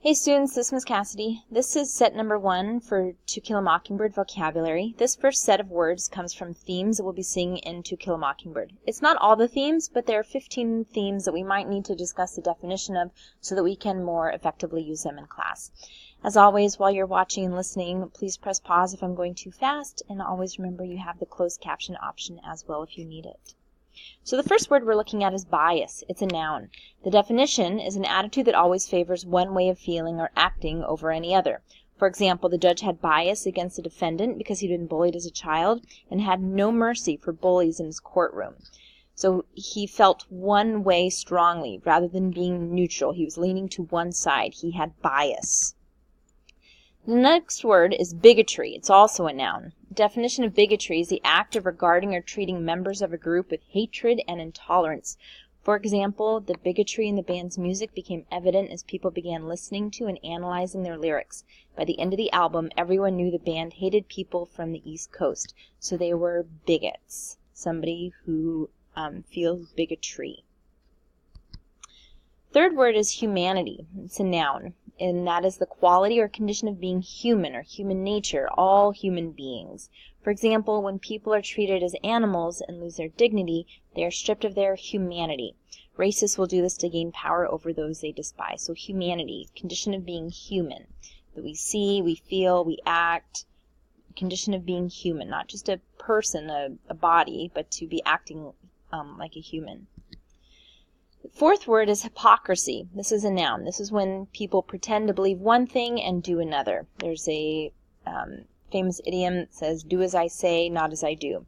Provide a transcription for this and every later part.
Hey students, this is Miss Cassidy. This is set number 1 for To Kill a Mockingbird vocabulary. This first set of words comes from themes that we'll be seeing in To Kill a Mockingbird. It's not all the themes, but there are 15 themes that we might need to discuss the definition of so that we can more effectively use them in class. As always, while you're watching and listening, please press pause if I'm going too fast, and always remember you have the closed caption option as well if you need it. So the first word we're looking at is bias. It's a noun. The definition is an attitude that always favors one way of feeling or acting over any other. For example, the judge had bias against the defendant because he'd been bullied as a child and had no mercy for bullies in his courtroom. So he felt one way strongly rather than being neutral. He was leaning to one side. He had bias. The next word is bigotry. It's also a noun. The definition of bigotry is the act of regarding or treating members of a group with hatred and intolerance. For example, the bigotry in the band's music became evident as people began listening to and analyzing their lyrics. By the end of the album, everyone knew the band hated people from the East Coast, so they were bigots. Somebody who feels bigotry. Third word is humanity. It's a noun, and that is the quality or condition of being human or human nature, all human beings. For example, when people are treated as animals and lose their dignity, they are stripped of their humanity. Racists will do this to gain power over those they despise. So humanity, condition of being human, that we see, we feel, we act, condition of being human, not just a person, a body, but to be acting like a human. The fourth word is hypocrisy. This is a noun. This is when people pretend to believe one thing and do another. There's a famous idiom that says, do as I say, not as I do.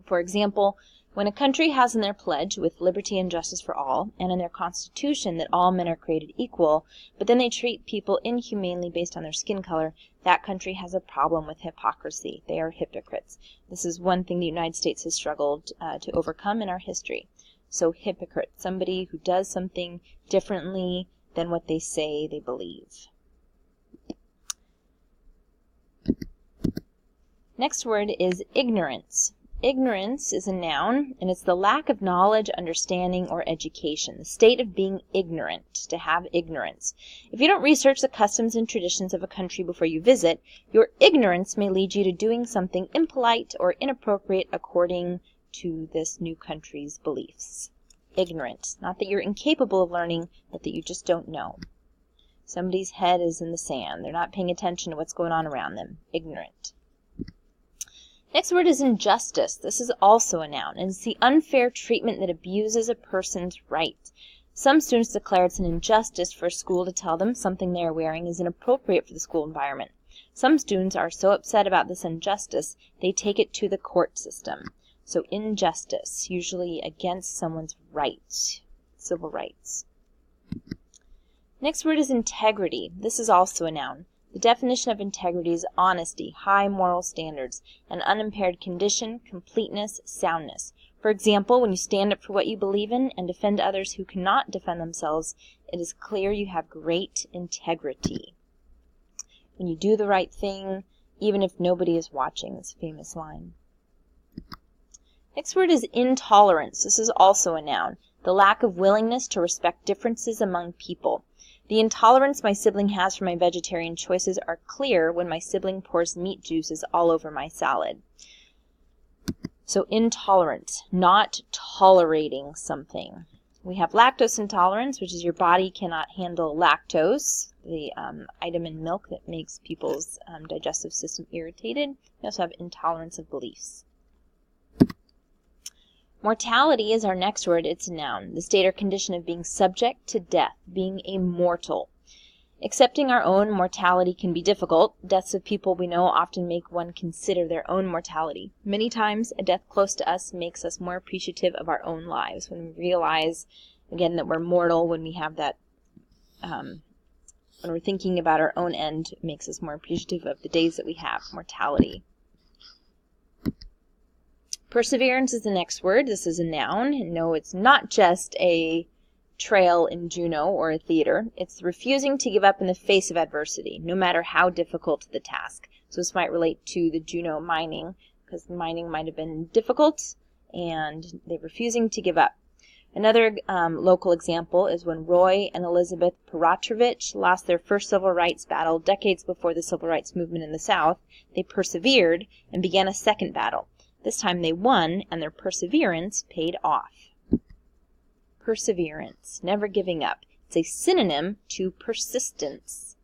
For example, when a country has in their pledge with liberty and justice for all, and in their constitution that all men are created equal, but then they treat people inhumanely based on their skin color, that country has a problem with hypocrisy. They are hypocrites. This is one thing the United States has struggled to overcome in our history. So hypocrite, somebody who does something differently than what they say they believe. Next word is ignorance. Ignorance is a noun, and it's the lack of knowledge, understanding, or education. The state of being ignorant, to have ignorance. If you don't research the customs and traditions of a country before you visit, your ignorance may lead you to doing something impolite or inappropriate according to this new country's beliefs. Ignorant. Not that you're incapable of learning, but that you just don't know. Somebody's head is in the sand. They're not paying attention to what's going on around them. Ignorant. Next word is injustice. This is also a noun, and it's the unfair treatment that abuses a person's right. Some students declare it's an injustice for a school to tell them something they are wearing is inappropriate for the school environment. Some students are so upset about this injustice, they take it to the court system. So injustice, usually against someone's rights, civil rights. Next word is integrity. This is also a noun. The definition of integrity is honesty, high moral standards, an unimpaired condition, completeness, soundness. For example, when you stand up for what you believe in and defend others who cannot defend themselves, it is clear you have great integrity. When you do the right thing, even if nobody is watching, this famous line. Next word is intolerance. This is also a noun. The lack of willingness to respect differences among people. The intolerance my sibling has for my vegetarian choices are clear when my sibling pours meat juices all over my salad. So intolerant, not tolerating something. We have lactose intolerance, which is your body cannot handle lactose, the item in milk that makes people's digestive system irritated. We also have intolerance of beliefs. Mortality is our next word. It's a noun. The state or condition of being subject to death, being a mortal. Accepting our own mortality can be difficult. Deaths of people we know often make one consider their own mortality. Many times, a death close to us makes us more appreciative of our own lives. When we realize, again, that we're mortal, when we have that, when we're thinking about our own end, it makes us more appreciative of the days that we have, mortality. Perseverance is the next word. This is a noun. And no, it's not just a trail in Juneau or a theater. It's refusing to give up in the face of adversity, no matter how difficult the task. So this might relate to the Juneau mining, because mining might have been difficult, and they're refusing to give up. Another local example is when Roy and Elizabeth Peratrovich lost their first civil rights battle decades before the civil rights movement in the South. They persevered and began a second battle. This time they won, and their perseverance paid off. Perseverance, never giving up. It's a synonym to persistence.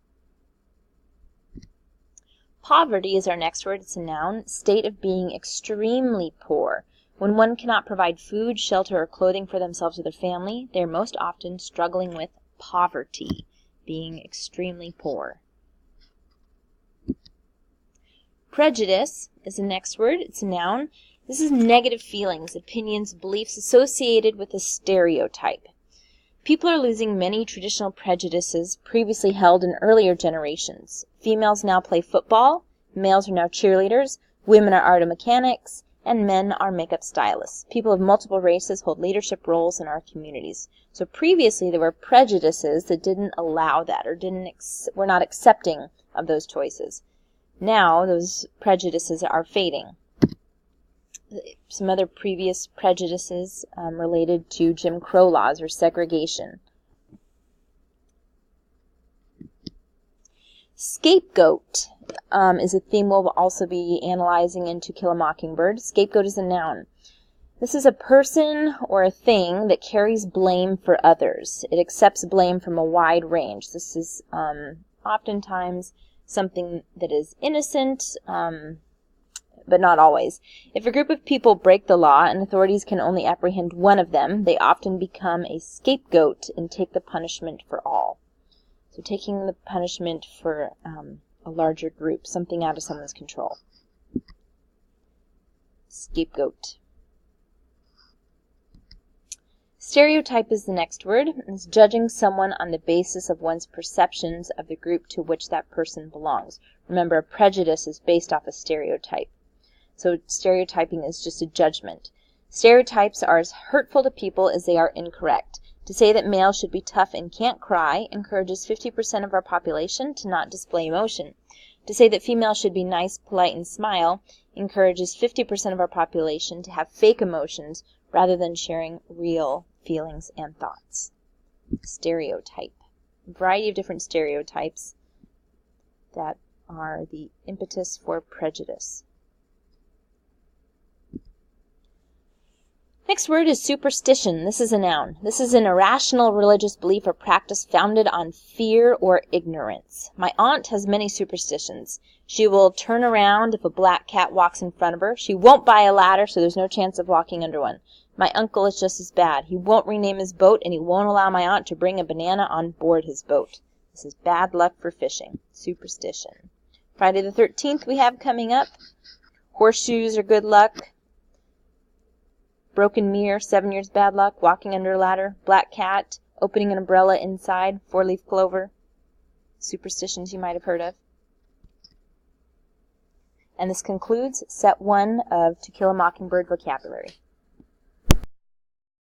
Poverty is our next word. It's a noun. State of being extremely poor. When one cannot provide food, shelter, or clothing for themselves or their family, they are most often struggling with poverty, being extremely poor. Prejudice is the next word. It's a noun. This is negative feelings, opinions, beliefs associated with a stereotype. People are losing many traditional prejudices previously held in earlier generations. Females now play football, males are now cheerleaders, women are auto mechanics, and men are makeup stylists. People of multiple races hold leadership roles in our communities. So previously there were prejudices that didn't allow that or were not accepting of those choices. Now those prejudices are fading. Some other previous prejudices related to Jim Crow laws or segregation. Scapegoat is a theme we'll also be analyzing in To Kill a Mockingbird. Scapegoat is a noun. This is a person or a thing that carries blame for others. It accepts blame from a wide range. This is oftentimes something that is innocent, but not always. If a group of people break the law and authorities can only apprehend one of them, they often become a scapegoat and take the punishment for all. So taking the punishment for a larger group, something out of someone's control. Scapegoat. Stereotype is the next word. It's judging someone on the basis of one's perceptions of the group to which that person belongs. Remember, a prejudice is based off a stereotype. So stereotyping is just a judgment. Stereotypes are as hurtful to people as they are incorrect. To say that males should be tough and can't cry encourages 50% of our population to not display emotion. To say that females should be nice, polite, and smile encourages 50% of our population to have fake emotions rather than sharing real feelings and thoughts. Stereotype. A variety of different stereotypes that are the impetus for prejudice. Next word is superstition. This is a noun. This is an irrational religious belief or practice founded on fear or ignorance. My aunt has many superstitions. She will turn around if a black cat walks in front of her. She won't buy a ladder, so there's no chance of walking under one. My uncle is just as bad. He won't rename his boat, and he won't allow my aunt to bring a banana on board his boat. This is bad luck for fishing. Superstition. Friday the 13th we have coming up. Horseshoes are good luck. Broken mirror, 7 years bad luck. Walking under a ladder. Black cat. Opening an umbrella inside. 4-leaf clover. Superstitions you might have heard of. And this concludes Set 1 of To Kill a Mockingbird vocabulary.